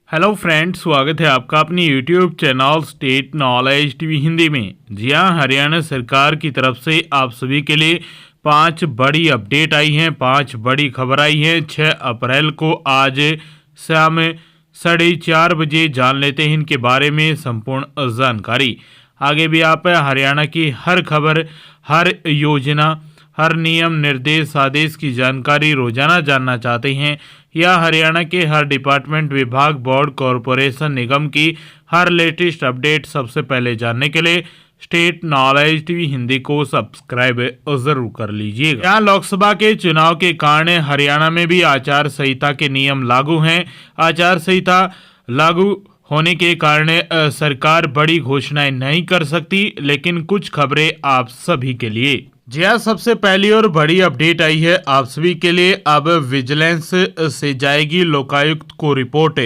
Hello friends, स्वागत है आपका अपनी YouTube channel state knowledge TV Hindi में। जी हाँ, हरियाणा सरकार की तरफ से आप सभी के लिए 5 बड़ी अपडेट आई हैं, 5 बड़ी खबर आई हैं। 6 अप्रैल को आज शाम 4:30 बजे जान लेते हैं इनके बारे में संपूर्ण जानकारी। आगे भी आप हरियाणा की हर खबर, हर योजना, हर नियम, निर्देश, आदेश की जानकारी रोजाना जानना चाहते हैं या हरियाणा के हर डिपार्टमेंट, विभाग, बोर्ड, कॉरपोरेशन, निगम की हर लेटेस्ट अपडेट सबसे पहले जानने के लिए स्टेट नॉलेज टीवी हिंदी को सब्सक्राइब जरूर कर लीजिएगा। यहाँ लोकसभा के चुनाव के कारण हरियाणा में भी आचार संहिता के नियम लागू हैं। आचार संहिता लागू होने के कारण सरकार बड़ी घोषणाएं नहीं कर सकती, लेकिन कुछ खबरें आप सभी के लिए। जी हाँ, सबसे पहली और बड़ी अपडेट आई है आप सभी के लिए। अब विजिलेंस से जाएगी लोकायुक्त को रिपोर्ट।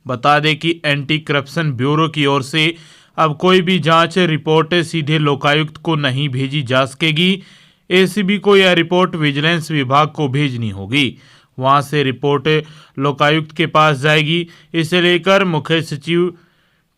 बता दें कि एंटी करप्शन ब्यूरो की ओर से अब कोई भी जांच रिपोर्ट सीधे लोकायुक्त को नहीं भेजी जा सकेगी। एसीबी को यह रिपोर्ट विजिलेंस विभाग को भेजनी होगी। वहां से रिपोर्ट लोकायुक्त के पास जाएगी। इसे लेकर मुख्य सचिव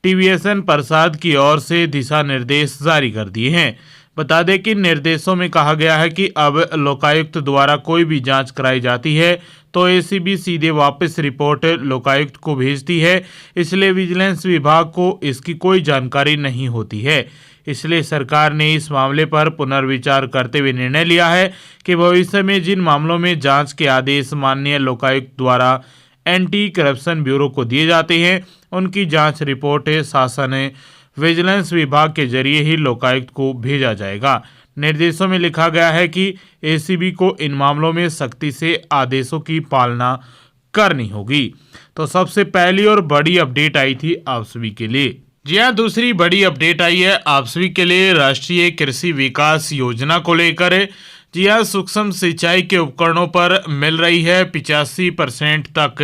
टीवीएसएन प्रसाद की ओर से दिशा निर्देश जारी कर दिए हैं। बता दें कि निर्देशों में कहा गया है कि अब लोकायुक्त द्वारा कोई भी जांच कराई जाती है तो एसीबी सीधे वापस रिपोर्ट लोकायुक्त को भेजती है, इसलिए विजिलेंस विभाग को इसकी कोई जानकारी नहीं होती है। इसलिए सरकार ने इस मामले पर पुनर्विचार करते हुए निर्णय लिया है कि भविष्य में जिन मामलों में जांच के आदेश माननीय लोकायुक्त द्वारा एंटी करप्शन ब्यूरो को दिए जाते हैं, उनकी जांच रिपोर्ट शासन विजिलेंस विभाग के जरिए ही लोकायुक्त को भेजा जाएगा। निर्देशों में लिखा गया है कि एसीबी को इन मामलों में सख्ती से आदेशों की पालना करनी होगी। तो सबसे पहली और बड़ी अपडेट आई थी आप सभी के लिए। जी हाँ, दूसरी बड़ी अपडेट आई है आप सभी के लिए राष्ट्रीय कृषि विकास योजना को लेकर। जी हाँ, सूक्ष्म सिंचाई के उपकरणों पर मिल रही है 85% तक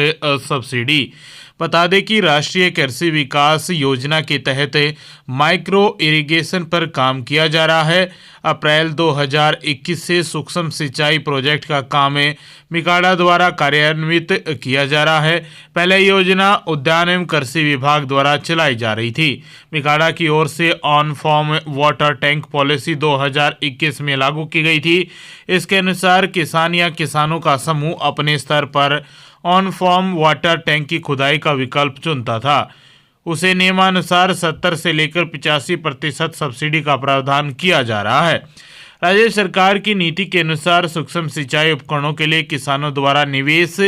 सब्सिडी। बता दें कि राष्ट्रीय कृषि विकास योजना के तहत माइक्रो इरिगेशन पर काम किया जा रहा है। अप्रैल 2021 से सूक्ष्म सिंचाई प्रोजेक्ट का काम मिकाडा द्वारा कार्यान्वित किया जा रहा है। पहले योजना उद्यान एवं कृषि विभाग द्वारा चलाई जा रही थी। मिकाडा की ओर से on form water tank policy 2021 में लागू की गई थी। इसके अनुसार किसान या किसानों का समूह अपने स्तर पर ऑन फॉर्म वाटर टैंक की खुदाई का विकल्प चुनता था। उसे नियमानुसार 70 से लेकर 85% सब्सिडी का प्रावधान किया जा रहा है। राज्य सरकार की नीति के अनुसार सूक्ष्म सिंचाई उपकरणों के लिए किसानों द्वारा निवेश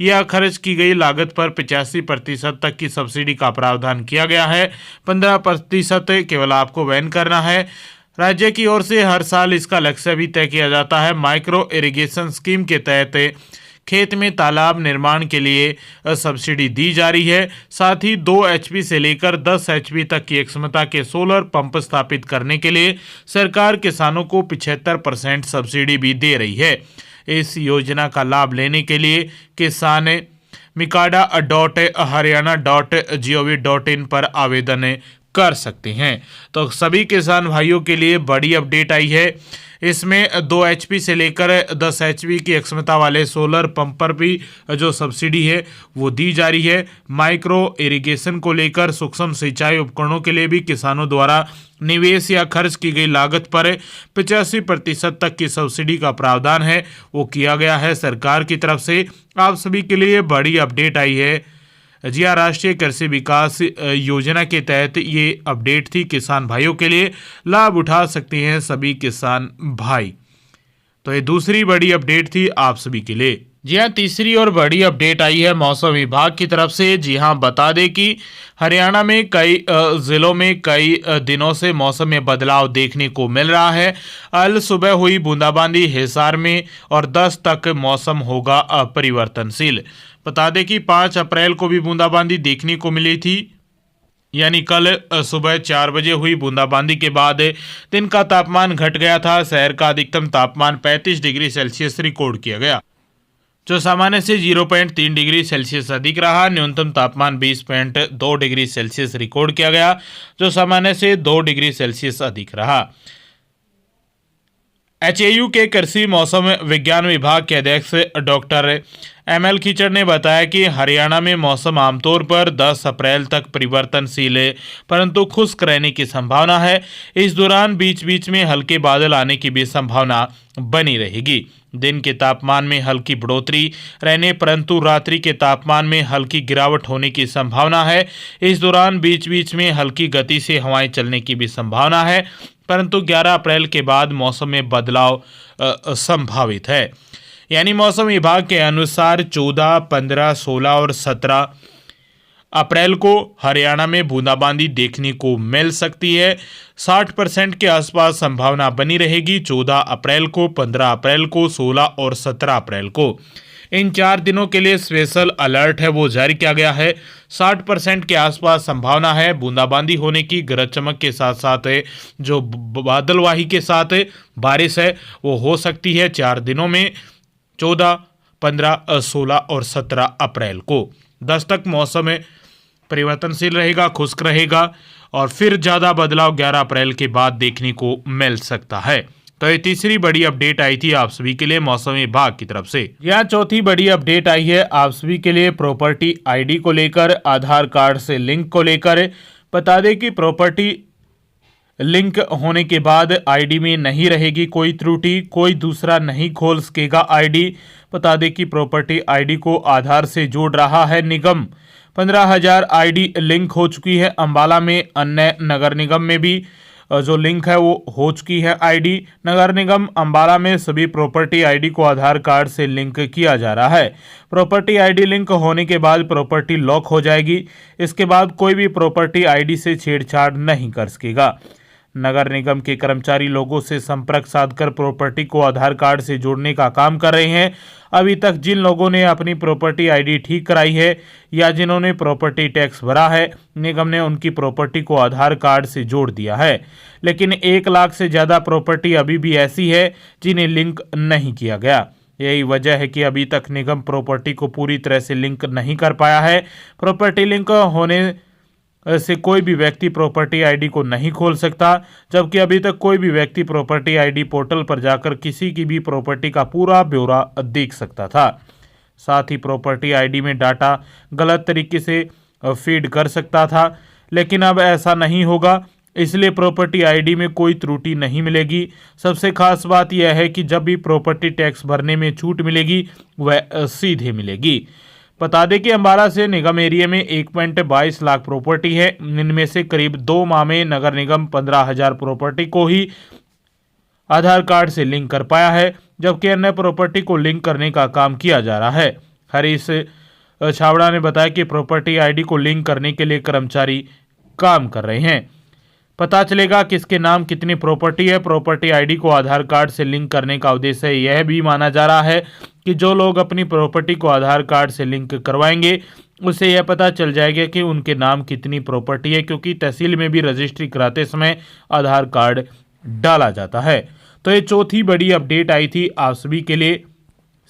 या खर्च की गई लागत पर 85% तक की सब्सिडी का प्रावधान किया गया है। 15% केवल आपको वहन करना है। राज्य की ओर से हर साल इसका लक्ष्य भी तय किया जाता है। माइक्रो इरिगेशन स्कीम के तहत खेत में तालाब निर्माण के लिए सब्सिडी दी जा रही है। साथ ही 2 HP से लेकर 10 HP तक की क्षमता के सोलर पंप स्थापित करने के लिए सरकार किसानों को 75% सब्सिडी भी दे रही है। इस योजना का लाभ लेने के लिए किसान mikada.haryana.gov.in पर आवेदन कर सकते हैं। तो सभी किसान भाइयों के लिए बड़ी अपडेट आई है। इसमें 2 HP से लेकर 10 HP की क्षमता वाले सोलर पंप पर भी जो सब्सिडी है वो दी जा रही है। माइक्रो इरिगेशन को लेकर सूक्ष्म सिंचाई उपकरणों के लिए भी किसानों द्वारा निवेश या खर्च की गई लागत पर 85% तक की सब्सिडी का प्रावधान है, वो किया गया है सरकार की तरफ से। आप सभी के लिए बड़ी अपडेट आई है। जी हाँ, राष्ट्रीय कृषि विकास योजना के तहत ये अपडेट थी। किसान भाइयों के लिए लाभ उठा सकते हैं सभी किसान भाई। तो ये दूसरी बड़ी अपडेट थी आप सभी के लिए। जी हाँ, तीसरी और बड़ी अपडेट आई है मौसम विभाग की तरफ से। जी हाँ, बता दें कि हरियाणा में कई जिलों में कई दिनों से मौसम में बदलाव देखने को मिल रहा है। कल सुबह हुई बूंदाबांदी हिसार में और 10 तक मौसम होगा अपरिवर्तनशील। बता दें कि 5 अप्रैल को भी बूंदाबांदी देखने को मिली थी, यानी कल सुबह 4 बजे हुई बूंदाबांदी के बाद दिन का तापमान घट गया था। शहर का अधिकतम तापमान 35 डिग्री सेल्सियस रिकॉर्ड किया गया, जो सामान्य से 0.3 डिग्री सेल्सियस अधिक रहा। न्यूनतम तापमान 20.2 डिग्री सेल्सियस रिकॉर्ड किया गया, जो सामान्य से 2 डिग्री सेल्सियस अधिक रहा। HAU के कृषि मौसम विज्ञान विभाग के अध्यक्ष डॉक्टर एमएल कीचड़ ने बताया कि हरियाणा में मौसम आमतौर पर 10 अप्रैल तक परिवर्तनशील है, परंतु खुश्क रहने की संभावना है। इस दौरान बीच बीच में हल्के बादल आने की भी संभावना बनी रहेगी। दिन के तापमान में हल्की बढ़ोतरी रहने परंतु रात्रि के तापमान में हल्की गिरावट होने की संभावना है। इस दौरान बीच बीच में हल्की गति से हवाएं चलने की भी संभावना है, परंतु 11 अप्रैल के बाद मौसम में बदलाव संभावित है। यानी मौसम विभाग के अनुसार 14, 15, 16 और 17 अप्रैल को हरियाणा में बूंदाबांदी देखने को मिल सकती है। 60% के आसपास संभावना बनी रहेगी 14 अप्रैल को, 15 अप्रैल को, 16 और 17 अप्रैल को। इन 4 दिनों के लिए स्पेशल अलर्ट है वो जारी किया गया है। 60% के आसपास संभावना है बूंदाबांदी होने की, गरज चमक के साथ साथ जो बादलवाही के साथ बारिश है वो हो सकती है 4 दिनों में, 14, 15, 16 और 17 अप्रैल को। 10 तक मौसम परिवर्तनशील रहेगा, खुश्क रहेगा और फिर ज़्यादा बदलाव 11 अप्रैल के बाद देखने को मिल सकता है। तो ये तीसरी बड़ी अपडेट आई थी आप सभी के लिए मौसम विभाग की तरफ से। यहाँ चौथी बड़ी अपडेट आई है आप सभी के लिए प्रॉपर्टी आईडी को लेकर, आधार कार्ड से लिंक को लेकर। बता दें कि प्रॉपर्टी लिंक होने के बाद आईडी में नहीं रहेगी कोई त्रुटि, कोई दूसरा नहीं खोल सकेगा आईडी। बता दें कि प्रॉपर्टी आईडी को आधार से जोड़ रहा है निगम। 15,000 आईडी लिंक हो चुकी है अंबाला में, अन्य नगर निगम में भी जो लिंक है वो हो चुकी है आईडी। नगर निगम अंबाला में सभी प्रॉपर्टी आईडी को आधार कार्ड से लिंक किया जा रहा है। प्रॉपर्टी आईडी लिंक होने के बाद प्रॉपर्टी लॉक हो जाएगी। इसके बाद कोई भी प्रॉपर्टी आईडी से छेड़छाड़ नहीं कर सकेगा। नगर निगम के कर्मचारी लोगों से संपर्क साधकर प्रॉपर्टी को आधार कार्ड से जोड़ने का काम कर रहे हैं। अभी तक जिन लोगों ने अपनी प्रॉपर्टी आईडी ठीक कराई है या जिन्होंने प्रॉपर्टी टैक्स भरा है, निगम ने उनकी प्रॉपर्टी को आधार कार्ड से जोड़ दिया है। लेकिन 1 लाख से ज़्यादा प्रॉपर्टी अभी भी ऐसी है जिन्हें लिंक नहीं किया गया। यही वजह है कि अभी तक निगम प्रॉपर्टी को पूरी तरह से लिंक नहीं कर पाया है। प्रॉपर्टी लिंक होने से कोई भी व्यक्ति प्रॉपर्टी आईडी को नहीं खोल सकता, जबकि अभी तक कोई भी व्यक्ति प्रॉपर्टी आईडी पोर्टल पर जाकर किसी की भी प्रॉपर्टी का पूरा ब्यौरा देख सकता था। साथ ही प्रॉपर्टी आईडी में डाटा गलत तरीके से फीड कर सकता था, लेकिन अब ऐसा नहीं होगा, इसलिए प्रॉपर्टी आईडी में कोई त्रुटि नहीं मिलेगी। सबसे खास बात यह है कि जब भी प्रॉपर्टी टैक्स भरने में छूट मिलेगी वह सीधे मिलेगी। बता दें कि अंबाला से निगम एरिया में 1.22 लाख प्रॉपर्टी है। इनमें से करीब 2 माह में नगर निगम 15,000 प्रॉपर्टी को ही आधार कार्ड से लिंक कर पाया है, जबकि अन्य प्रॉपर्टी को लिंक करने का काम किया जा रहा है। हरीश छावड़ा ने बताया कि प्रॉपर्टी आईडी को लिंक करने के लिए कर्मचारी काम कर रहे हैं। पता चलेगा किसके नाम कितनी प्रॉपर्टी है। प्रॉपर्टी आईडी को आधार कार्ड से लिंक करने का उद्देश्य यह भी माना जा रहा है कि जो लोग अपनी प्रॉपर्टी को आधार कार्ड से लिंक करवाएंगे उससे यह पता चल जाएगा कि उनके नाम कितनी प्रॉपर्टी है, क्योंकि तहसील में भी रजिस्ट्री कराते समय आधार कार्ड डाला जाता है। तो ये चौथी बड़ी अपडेट आई थी आप सभी के लिए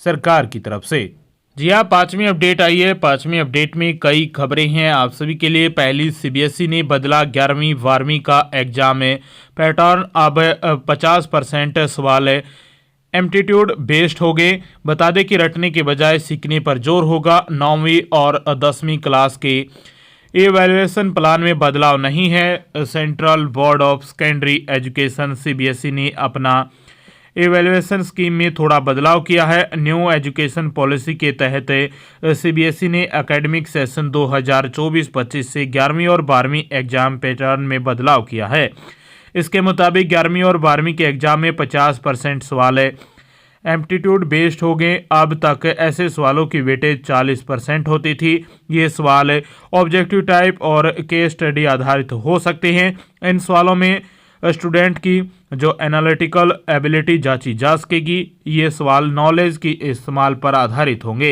सरकार की तरफ से। जी हाँ, 5वीं अपडेट आई है। 5वीं अपडेट में कई खबरें हैं आप सभी के लिए। पहली, सीबीएसई ने बदला 11वीं 12वीं का एग्जाम में पैटर्न। अब 50% सवाल एप्टीट्यूड बेस्ड हो गए। बता दें कि रटने के बजाय सीखने पर जोर होगा। 9वीं और 10वीं क्लास के इवैल्यूएशन प्लान में बदलाव नहीं है। Central board of secondary education CBSE ने अपना इवैल्यूएशन स्कीम में थोड़ा बदलाव किया है। न्यू एजुकेशन पॉलिसी के तहत सीबीएसई ने एकेडमिक सेशन 2024-25 से 11वीं और 12वीं एग्जाम पैटर्न में बदलाव किया है। इसके मुताबिक 11वीं और 12वीं के एग्जाम में 50% सवाल एप्टीट्यूड बेस्ड हो गए। अब तक ऐसे सवालों की वेटेज 40% होती थी। ये सवाल ऑब्जेक्टिव टाइप और केस स्टडी आधारित हो सकते हैं। इन सवालों में स्टूडेंट की जो एनालिटिकल एबिलिटी जांची जा सकेगी। ये सवाल नॉलेज की इस्तेमाल पर आधारित होंगे।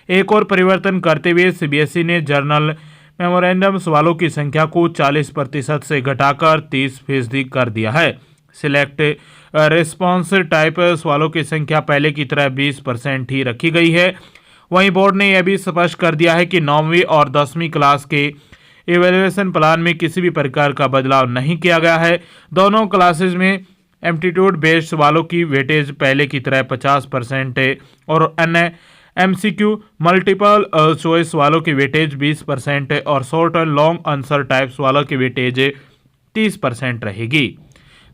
एक और परिवर्तन करते हुए सीबीएसई ने जर्नल मेमोरेंडम सवालों की संख्या को 40% से घटाकर 30% कर दिया है। सिलेक्ट रिस्पॉन्स टाइप सवालों की संख्या पहले की तरह 20% ही रखी गई है। वहीं बोर्ड ने यह भी स्पष्ट कर दिया है कि 9वीं और 10वीं क्लास के इवैल्यूएशन प्लान में किसी भी प्रकार का बदलाव नहीं किया गया है। दोनों क्लासेस में एप्टीट्यूड बेस्ड सवालों की वेटेज पहले की तरह 50% और अन्य MCQ मल्टीपल चॉइस वालों की वेटेज 20% और short and long answer types वालों की वेटेज 30% रहेगी।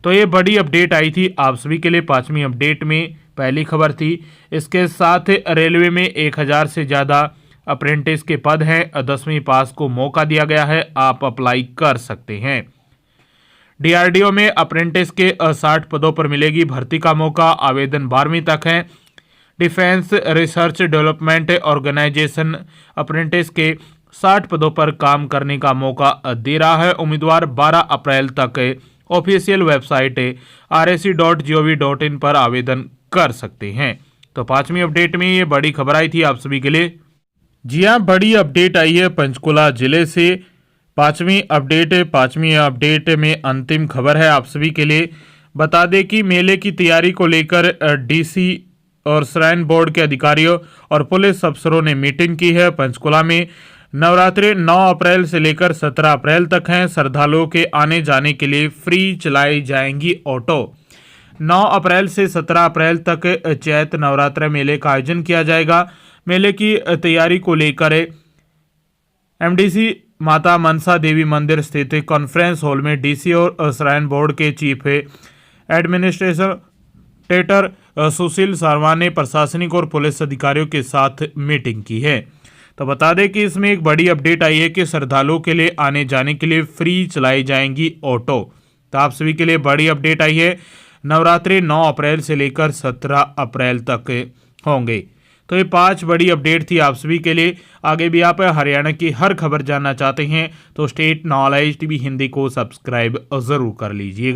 तो ये बड़ी अपडेट आई थी आप सभी के लिए। 5वीं अपडेट में पहली खबर थी। इसके साथ रेलवे में 1000 से ज़्यादा अप्रेंटिस के पद हैं। 10वीं पास को मौका दिया गया है, आप अप्लाई कर सकते हैं। DRDO में अप्रेंटिस के 60 पदों पर मिलेगी भर्ती का मौका। आवेदन 12वीं तक है। Defence research development organisation apprentice के 60 पदों पर काम करने का मौका दे रहा है। उम्मीदवार 12 अप्रैल तक ऑफिशियल वेबसाइट rse.gov.in पर आवेदन कर सकते हैं। तो 5वीं अपडेट में ये बड़ी खबर आई थी आप सभी के लिए। जी हाँ, बड़ी अपडेट आई है पंचकुला जिले से। 5वीं अपडेट में अंतिम खबर है आप सभी के लिए। बता दें कि मेले की तैयारी को लेकर DC और श्राइन बोर्ड के अधिकारियों और पुलिस अफसरों ने मीटिंग की है। पंचकुला में नवरात्रि 9 अप्रैल से लेकर 17 अप्रैल तक हैं। श्रद्धालुओं के आने जाने के लिए फ्री चलाई जाएंगी ऑटो। 9 अप्रैल से 17 अप्रैल तक चैत नवरात्र मेले का आयोजन किया जाएगा। मेले की तैयारी को लेकर MDC माता मनसा देवी मंदिर स्थित कॉन्फ्रेंस हॉल में DC और श्राइन बोर्ड के चीफ एडमिनिस्ट्रेटर सुशील शर्मा ने प्रशासनिक और पुलिस अधिकारियों के साथ मीटिंग की है। तो बता दें कि इसमें एक बड़ी अपडेट आई है कि श्रद्धालुओं के लिए आने जाने के लिए फ्री चलाई जाएंगी ऑटो। तो आप सभी के लिए बड़ी अपडेट आई है। नवरात्रि 9 अप्रैल से लेकर 17 अप्रैल तक होंगे। तो ये 5 बड़ी अपडेट थी आप सभी के लिए। आगे भी आप हरियाणा की हर खबर जानना चाहते हैं तो स्टेट नॉलेज TV हिंदी को सब्सक्राइब ज़रूर कर लीजिएगा।